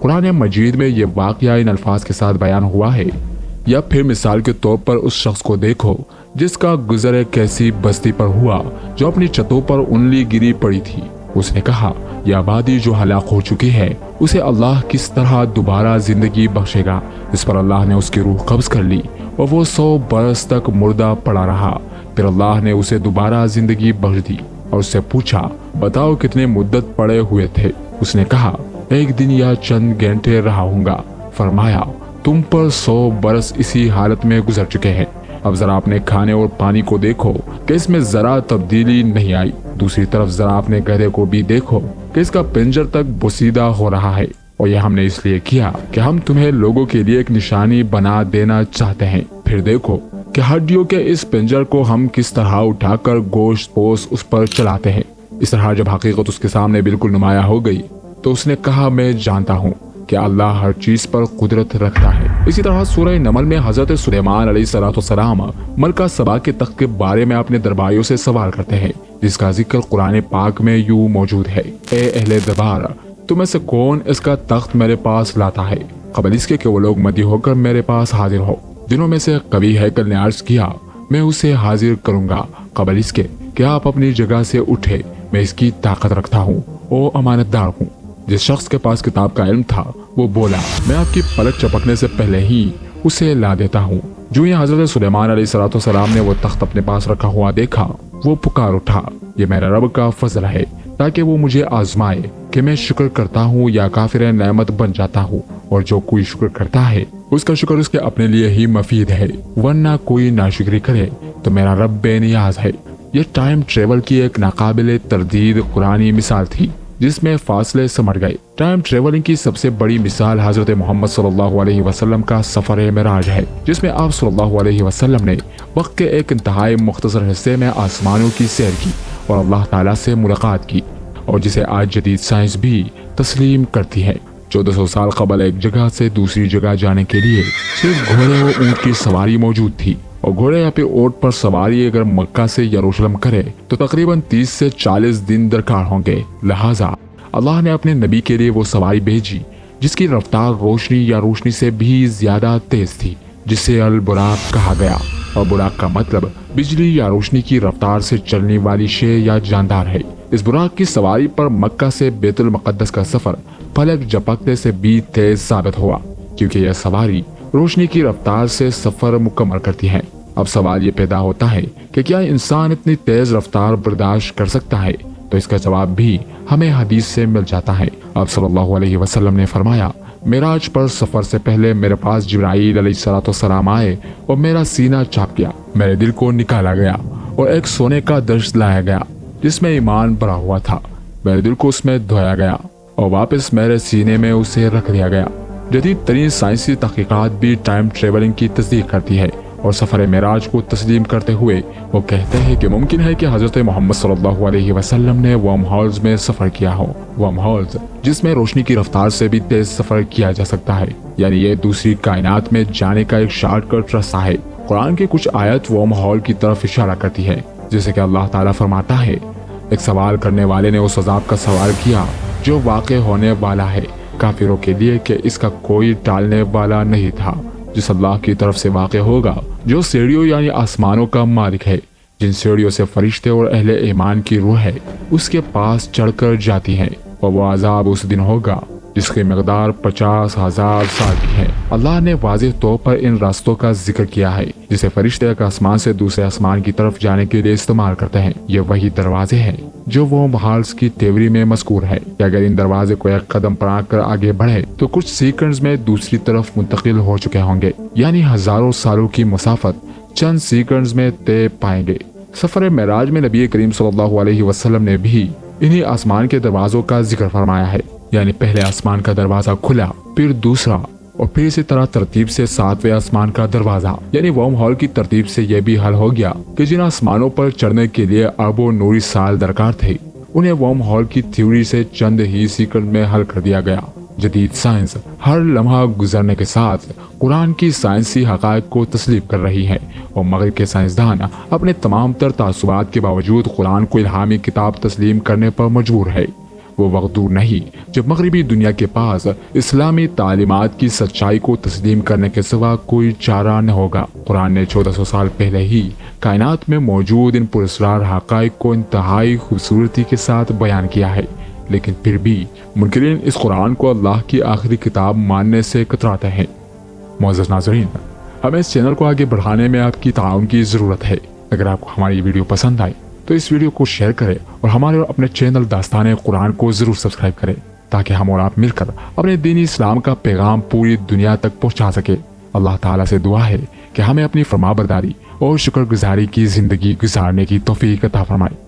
قرآن مجید میں یہ واقعہ ان الفاظ کے ساتھ بیان ہوا ہے۔ یا پھر مثال کے طور پر اس شخص کو دیکھو جس کا گزر ایک ایسی بستی پر ہوا جو اپنی چھتوں پر انگلی گری پڑی تھی۔ اس نے کہا، یہ آبادی جو ہلاک ہو چکی ہے اسے اللہ کس طرح دوبارہ زندگی بخشے گا؟ اس پر اللہ نے اس کی روح قبض کر لی اور وہ 100 برس تک مردہ پڑا رہا۔ پھر اللہ نے اسے دوبارہ زندگی بخش دی اور اس سے پوچھا، بتاؤ کتنے مدت پڑے ہوئے تھے؟ اس نے کہا، 1 دن یا چند گھنٹے رہا ہوں گا۔ فرمایا، تم پر 100 برس اسی حالت میں گزر چکے ہیں۔ اب ذرا اپنے کھانے اور پانی کو دیکھو کہ اس میں ذرا تبدیلی نہیں آئی۔ دوسری طرف ذرا اپنے گدھے کو بھی دیکھو کہ اس کا پنجر تک بوسیدہ ہو رہا ہے، اور یہ ہم نے اس لیے کیا کہ ہم تمہیں لوگوں کے لیے ایک نشانی بنا دینا چاہتے ہیں۔ پھر دیکھو کہ ہڈیوں کے اس پنجر کو ہم کس طرح اٹھا کر گوشت پوش اس پر چلاتے ہیں۔ اس طرح جب حقیقت اس کے سامنے بالکل نمایاں ہو گئی تو اس نے کہا، میں جانتا ہوں کہ اللہ ہر چیز پر قدرت رکھتا ہے۔ اسی طرح سورہ نمل میں حضرت سلیمان علیہ السلام ملکہ سبا کے تخت کے بارے میں اپنے درباریوں سے سوال کرتے ہیں، جس کا ذکر قرآن پاک میں یوں موجود ہے، اے اہل دربار، تم میں سے کون اس کا تخت میرے پاس لاتا ہے قبل اس کے کہ وہ لوگ مدعی ہو کر میرے پاس حاضر ہو؟ جنہوں میں سے قوی ہیکل نے عرض کیا، میں اسے حاضر کروں گا قبل اس کے کہ آپ اپنی جگہ سے اٹھے، میں اس کی طاقت رکھتا ہوں اور امانت دار ہوں۔ جس شخص کے پاس کتاب کا علم تھا وہ بولا، میں آپ کی پلک چپکنے سے پہلے ہی اسے لا دیتا ہوں۔ جو یہ حضرت سلیمان علیہ السلام نے وہ تخت اپنے پاس رکھا ہوا دیکھا، وہ پکار اٹھا، یہ میرا رب کا فضل ہے تاکہ وہ مجھے آزمائے کہ میں شکر کرتا ہوں یا کافر نعمت بن جاتا ہوں، اور جو کوئی شکر کرتا ہے اس کا شکر اس کے اپنے لیے ہی مفید ہے، ورنہ کوئی ناشکری کرے تو میرا رب بے نیاز ہے۔ یہ ٹائم ٹریول کی ایک ناقابل تردید قرآنی مثال تھی جس میں فاصلے سمٹ گئے۔ ٹائم ٹریولنگ کی سب سے بڑی مثال حضرت محمد صلی اللہ علیہ وسلم کا سفر معراج ہے، جس میں آپ صلی اللہ علیہ وسلم نے وقت کے ایک انتہائی مختصر حصے میں آسمانوں کی سیر کی اور اللہ تعالیٰ سے ملاقات کی، اور جسے آج جدید سائنس بھی تسلیم کرتی ہے۔ 1400 سال قبل ایک جگہ سے دوسری جگہ جانے کے لیے صرف گھوڑے اور اونٹ کی سواری موجود تھی، اور گھوڑے یا پھر اونٹ پر سواری اگر مکہ سے یروشلم کرے تو تقریباً 30 سے 40 دن درکار ہوں گے۔ لہٰذا اللہ نے اپنے نبی کے لیے وہ سواری بھیجی جس کی رفتار روشنی یا روشنی سے بھی زیادہ تیز تھی، جسے البراق کہا گیا، اور براق کا مطلب بجلی یا روشنی کی رفتار سے چلنے والی شے یا جاندار ہے۔ اس براق کی سواری پر مکہ سے بیت المقدس کا سفر پلک جھپکنے سے بھی تیز ثابت ہوا، کیونکہ یہ سواری روشنی کی رفتار سے سفر مکمل کرتی ہے۔ اب سوال یہ پیدا ہوتا ہے کہ کیا انسان اتنی تیز رفتار برداشت کر سکتا ہے؟ تو اس کا جواب بھی ہمیں حدیث سے مل جاتا ہے۔ آپ صلی اللہ علیہ وسلم نے فرمایا، معراج پر سفر سے پہلے میرے پاس جبرائیل علیہ السلام آئے اور میرا سینہ چاپ گیا، میرے دل کو نکالا گیا اور ایک سونے کا درج لایا گیا جس میں ایمان بھرا ہوا تھا، میرے دل کو اس میں دھویا گیا اور واپس میرے سینے میں اسے رکھ دیا گیا۔ جدید ترین سائنسی تحقیقات بھی ٹائم ٹریولنگ کی تصدیق کرتی ہے، اور سفر معراج کو تسلیم کرتے ہوئے وہ کہتے ہیں کہ ممکن ہے کہ حضرت محمد صلی اللہ علیہ وسلم نے ورم ہولز میں سفر کیا ہو، ورم ہولز جس میں روشنی کی رفتار سے بھی تیز سفر کیا جا سکتا ہے، یعنی یہ دوسری کائنات میں جانے کا ایک شارٹ کٹ راستہ ہے۔ قرآن کی کچھ آیت ورم ہول کی طرف اشارہ کرتی ہے، جیسے کہ اللہ تعالیٰ فرماتا ہے، ایک سوال کرنے والے نے اس عذاب کا سوال کیا جو واقع ہونے والا ہے کافروں کے لیے کہ اس کا کوئی ٹالنے والا نہیں تھا، جس اللہ کی طرف سے واقع ہوگا، جو سیڑھیوں یعنی آسمانوں کا مالک ہے، جن سیڑھیوں سے فرشتے اور اہل ایمان کی روح ہے اس کے پاس چڑھ کر جاتی ہے، اور وہ عذاب اس دن ہوگا جس کی مقدار 50,000 سال کی ہے۔ اللہ نے واضح طور پر ان راستوں کا ذکر کیا ہے جسے فرشتے ایک آسمان سے دوسرے آسمان کی طرف جانے کے لیے استعمال کرتے ہیں۔ یہ وہی دروازے ہیں جو وہ محالس کی تیوری میں مذکور ہے کہ اگر ان دروازے کو ایک قدم پڑا کر آگے بڑھے تو کچھ سیکنڈز میں دوسری طرف منتقل ہو چکے ہوں گے، یعنی ہزاروں سالوں کی مسافت چند سیکنڈز میں طے پائیں گے۔ سفر معراج میں نبی کریم صلی اللہ علیہ وسلم نے بھی انہی آسمان کے دروازوں کا ذکر فرمایا ہے، یعنی پہلے آسمان کا دروازہ کھلا، پھر دوسرا، اور پھر اسی طرح ترتیب سے 7ویں آسمان کا دروازہ، یعنی ورم ہول کی ترتیب سے یہ بھی حل ہو گیا کہ جن آسمانوں پر چڑھنے کے لیے اربوں نوری سال درکار تھے انہیں ورم ہول کی تھیوری سے چند ہی سیکنڈ میں حل کر دیا گیا۔ جدید سائنس ہر لمحہ گزرنے کے ساتھ قرآن کی سائنسی حقائق کو تسلیم کر رہی ہے، اور مغرب کے سائنسدان اپنے تمام تر تعصبات کے باوجود قرآن کو الہامی کتاب تسلیم کرنے پر مجبور ہے۔ وہ وقت دور نہیں جب مغربی دنیا کے پاس اسلامی تعلیمات کی سچائی کو تسلیم کرنے کے سوا کوئی چارہ نہ ہوگا۔ قرآن نے 1400 سال پہلے ہی کائنات میں موجود ان پراسرار حقائق کو انتہائی خوبصورتی کے ساتھ بیان کیا ہے، لیکن پھر بھی منکرین اس قرآن کو اللہ کی آخری کتاب ماننے سے کتراتے ہیں۔ معزز ناظرین، ہمیں اس چینل کو آگے بڑھانے میں آپ کی تعاون کی ضرورت ہے۔ اگر آپ کو ہماری ویڈیو پسند آئے تو اس ویڈیو کو شیئر کریں اور ہمارے اور اپنے چینل داستان قرآن کو ضرور سبسکرائب کریں تاکہ ہم اور آپ مل کر اپنے دینی اسلام کا پیغام پوری دنیا تک پہنچا سکے۔ اللہ تعالیٰ سے دعا ہے کہ ہمیں اپنی فرما برداری اور شکر گزاری کی زندگی گزارنے کی توفیق عطا فرمائے۔